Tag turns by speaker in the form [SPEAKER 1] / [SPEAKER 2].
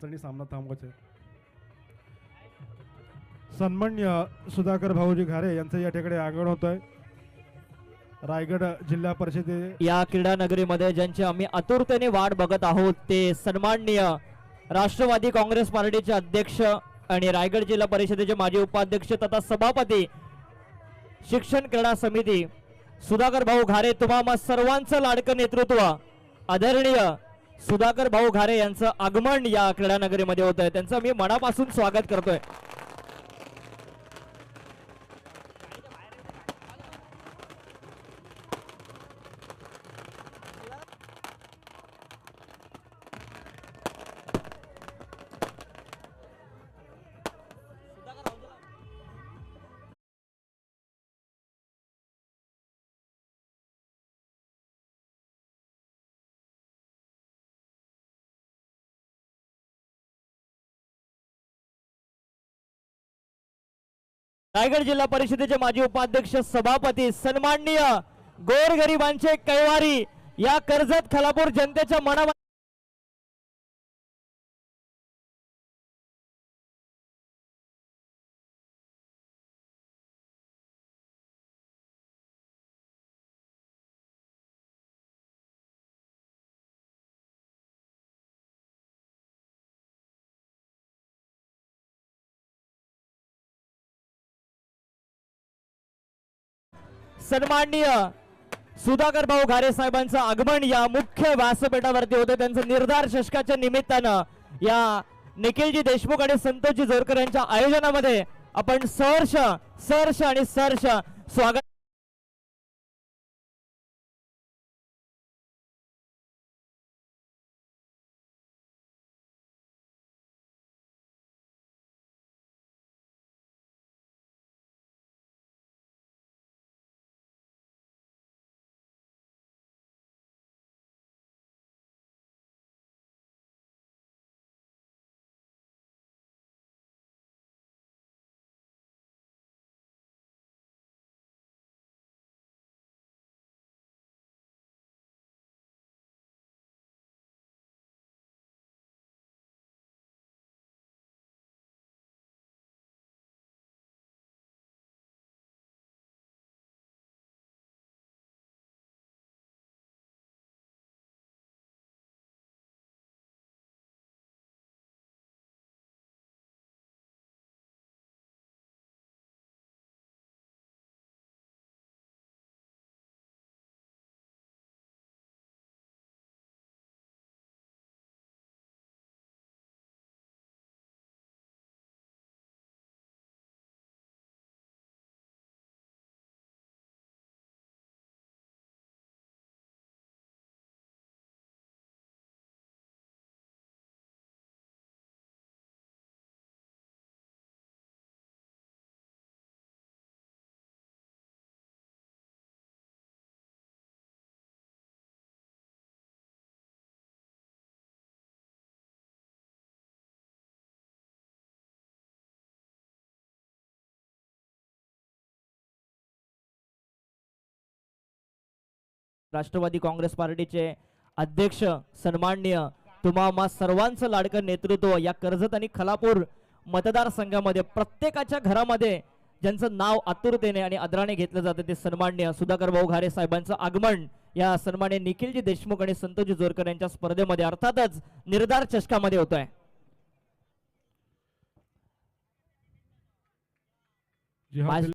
[SPEAKER 1] त्यांनी सामना थांबवायचा आहे. सन्मान्य सुधाकर भाऊजी घारे यांचं या ठिकाणी आगमन होत आहे. रायगड जिल्हा परिषदे
[SPEAKER 2] या क्रीडा नगरीमध्ये ज्यांची आम्ही आतुरतेने वाट बघत आहोत ते सन्माननीय राष्ट्रवादी काँग्रेस पार्टीचे अध्यक्ष आणि रायगड जिल्हा परिषदेचे माजी उपाध्यक्ष तथा सभापती शिक्षण क्रीडा समिती सुधाकर भाऊ घारे, तुम्हा सर्वांचं लाडकं नेतृत्व आदरणीय सुधाकर भाऊ घारे यांचं आगमन या क्रीडा नगरीमध्ये होत आहे. त्यांचं मी मनापासून स्वागत करतोय. रायगड जिल्हा परिषदेचे माजी उपाध्यक्ष सभापती सन्माननीय गोरगरिबांचे कैवारी या कर्जत खालापूर जनतेच्या मनामध्ये सन्माननीय सुधाकर भाऊ घारे साहेबांचं आगमन या मुख्य व्यासपीठावरती होते. त्यांचं निर्धार चषकाच्या निमित्तानं या निखिलजी देशमुख आणि संतोषजी जोरकर यांच्या आयोजनामध्ये आपण सहर्ष आणि स्वागत. राष्ट्रवादी काँग्रेस पार्टीचे अध्यक्ष सन्माननीय तुम्हा सर्वांचं लाडकं नेतृत्व या कर्जत आणि खालापूर मतदारसंघामध्ये प्रत्येकाच्या घरामध्ये ज्यांचं नाव आतुरतेने आणि आदराने घेतलं जातं ते सन्माननीय सुधाकर भाऊ घारे साहेबांचं आगमन या सन्माननीय निखिलजी देशमुख आणि संतोषजी जोरकर यांच्या स्पर्धेमध्ये अर्थातच निर्धार चषकामध्ये होत आहे.